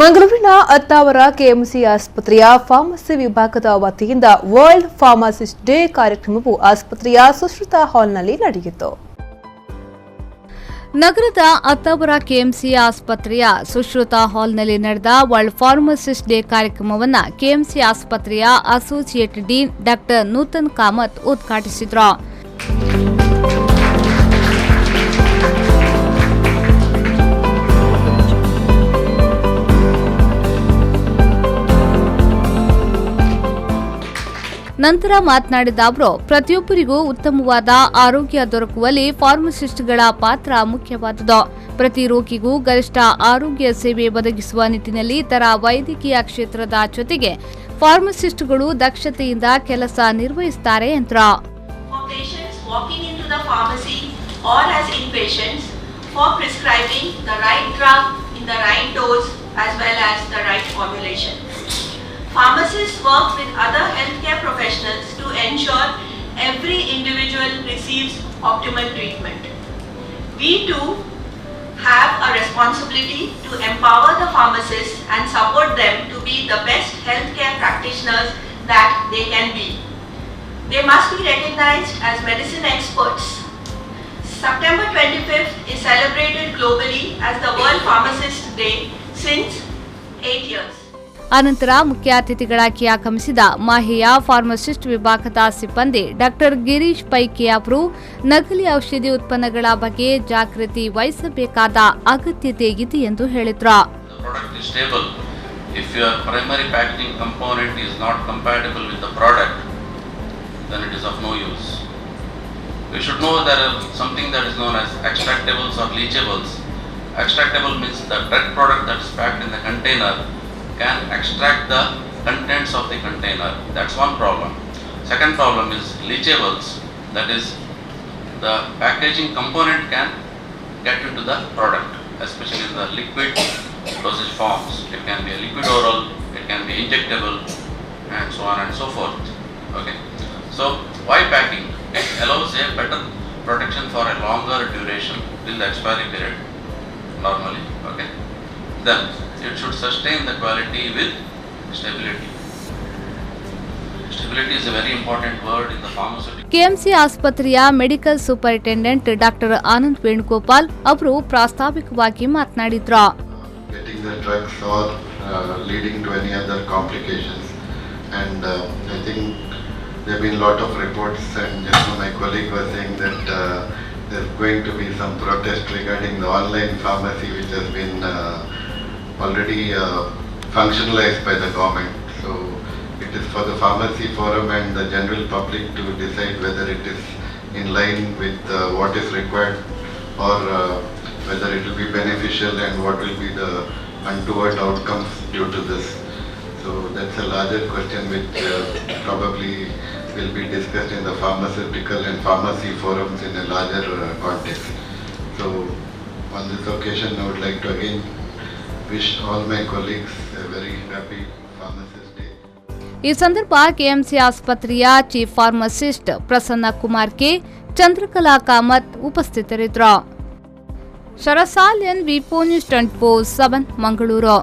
ಮಂಗಳೂರಿನ ಅತ್ತಾವರ ಕೆಎಂಸಿ ಆಸ್ಪತ್ರೆಯ ಫಾರ್ಮಸಿ ವಿಭಾಗದ ವತಿಯಿಂದ ವರ್ಲ್ಡ್ ಫಾರ್ಮಸಿಸ್ಟ್ ಡೇ ಕಾರ್ಯಕ್ರಮವು ಆಸ್ಪತ್ರೆಯ ಸುಶ್ರುತ ಹಾಲ್ನಲ್ಲಿ ನಡೆಯಿತು. ನಗರದ ಅತ್ತಾವರ ಕೆಎಂಸಿ ಆಸ್ಪತ್ರೆಯ ಸುಶ್ರುತ ಹಾಲ್ನಲ್ಲಿ ನಡೆದ ವರ್ಲ್ಡ್ ಫಾರ್ಮಸಿಸ್ಟ್ ಡೇ ಕಾರ್ಯಕ್ರಮವನ್ನು ಕೆಎಂಸಿ ಆಸ್ಪತ್ರೆಯ ಅಸೋಸಿಯೇಟ್ ಡೀನ್ ಡಾ ನೂತನ್ ಕಾಮತ್ ಉದ್ಘಾಟಿಸಿದರು. ನಂತರ ಮಾತನಾಡಿದ ಅವರು, ಪ್ರತಿಯೊಬ್ಬರಿಗೂ ಉತ್ತಮವಾದ ಆರೋಗ್ಯ ದೊರಕುವಲ್ಲಿ ಫಾರ್ಮಸಿಸ್ಟ್ಗಳ ಪಾತ್ರ ಮುಖ್ಯವಾದುದು. ಪ್ರತಿ ರೋಗಿಗೂ ಗರಿಷ್ಠ ಆರೋಗ್ಯ ಸೇವೆ ಒದಗಿಸುವ ನಿಟ್ಟಿನಲ್ಲಿ ಇತರ ವೈದ್ಯಕೀಯ ಕ್ಷೇತ್ರದ ಜೊತೆಗೆ ಫಾರ್ಮಸಿಸ್ಟ್ಗಳು ದಕ್ಷತೆಯಿಂದ ಕೆಲಸ ನಿರ್ವಹಿಸುತ್ತಾರೆ ಎಂದರು. Pharmacists work with other healthcare professionals to ensure every individual receives optimal treatment. We too have a responsibility to empower the pharmacists and support them to be the best healthcare practitioners that they can be. They must be recognized as medicine experts. September 25th is celebrated globally as the World Pharmacist Day since 8 years. ಅನಂತರ ಮುಖ್ಯ ಅತಿಥಿಗಳಾಗಿ ಆಗಮಿಸಿದ ಮಾಹೆಯ pharmacist ವಿಭಾಗದ ಸಿಬ್ಬಂದಿ ಡಾ ಗಿರೀಶ್ ಪೈಕಿ ಅವರು ನಕಲಿ ಔಷಧಿ ಉತ್ಪನ್ನಗಳ ಬಗ್ಗೆ ಜಾಗೃತಿ ವಹಿಸಬೇಕಾದ ಅಗತ್ಯತೆ ಇದೆ ಎಂದು ಹೇಳಿದರು. Extractable means the drug product that is packed in the container can extract the contents of the container. That's one problem. Second problem is leachables. That is, the packaging component can get into the product, especially in the liquid dosage forms. It can be a liquid oral, it can be injectable, and so on and so forth. Okay. So why packing? It allows a better protection for a longer duration till the expiry period normally. Okay. Then it should sustain the quality with stability. Stability is a very important word in the pharmaceutical. KMC ಆಸ್ಪತ್ರೆಯ medical superintendent doctor Anand Venugopal ಅವರು ಪ್ರಾಸ್ತಾವಿಕವಾಗಿ ಮಾತನಾಡಿದರು. Getting the drugs or leading to any other complications, and I think there have been a lot of reports, and just my colleague was saying that there's going to be some protest regarding the online pharmacy which has been already functionalized by the government. So it is for the pharmacy forum and the general public to decide whether it is in line with what is required, or whether it will be beneficial and what will be the untoward outcomes due to this. So that's a larger question which probably will be discussed in the pharmaceutical and pharmacy forums in a larger context. So on this occasion I would like to again wish all my colleagues a very happy Pharmacist Day. ಈ ಸಂದರ್ಭ KMC ಆಸ್ಪತ್ರೆಯ chief pharmacist Prasanna Kumar K, Chandrakala Kamath ಉಪಸ್ಥಿತರಿದ್ದರು. ಶರಸಾಲಿಯನ್ ವಿಪೋ news 24/7 Mangaluru.